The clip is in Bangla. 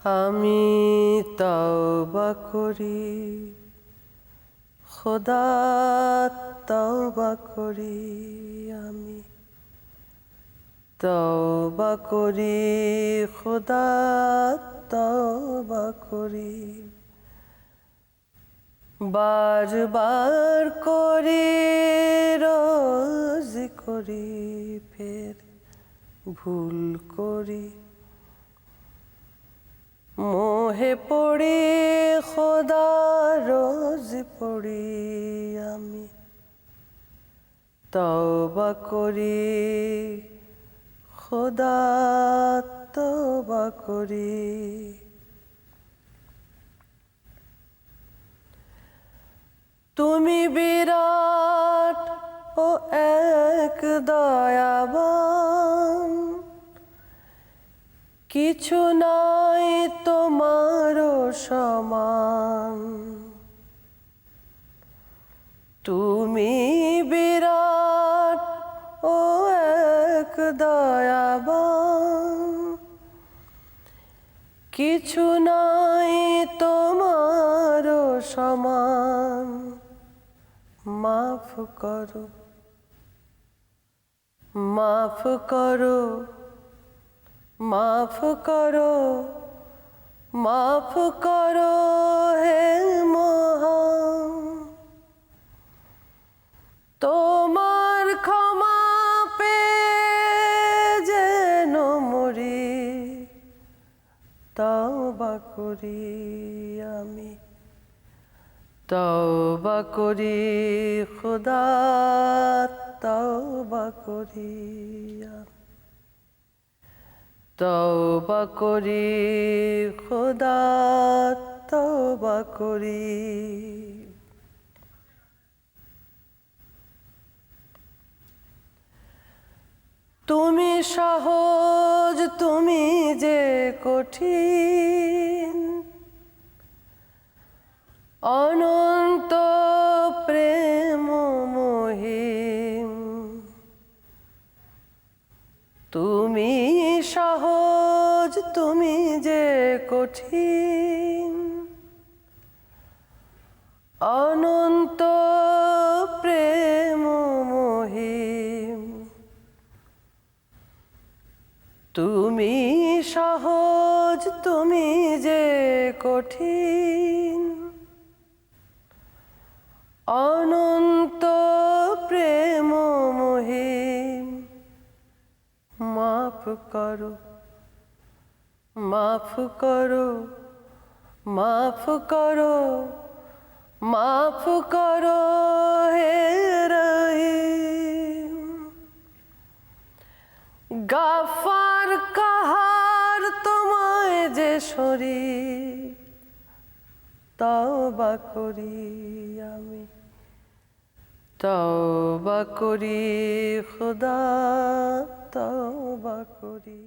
আমি তওবা করি খোদা, তওবা করি আমি, তওবা করি খোদা, তওবা করি। বারবার করি, রোজ করি, ফের ভুল করি। মোহে পড়ি খোদা, রোজ পড়ি আমি, তওবা করি খোদা, তওবা করি। তুমি বিরাট ও এক দয়াবান, কিছু নাই তোমারও সমান। তুমি বিরাট ও এক দয়াবান, কিছু নাই তোমারও সমান। মাফ করো, মাফ করো, মাফ করো, মাফ করো হে মহান। তোমার ক্ষমা পেয়ে যেন মরি, তওবা করি আমি, তওবা করি খোদা, তওবা করি আমি, তওবা করি খোদা, তওবা করি। তুমি সহজ, তুমি যে কঠিন, অনন্ত প্রেম মহিম। তুমি সহজ, তুমি যে কঠিন, অনন্ত প্রেম মহিম। তুমি সহজ, তুমি যে কঠিন, অনন্ত প্রেম মহিম। মাফ করো, মাফ করো, মাফ করো, মাফ করো হে রহিম। গাফার কাহার তোমায় যে সরি, তওবা করি আমি, তওবা করি খোদা, তওবা করি।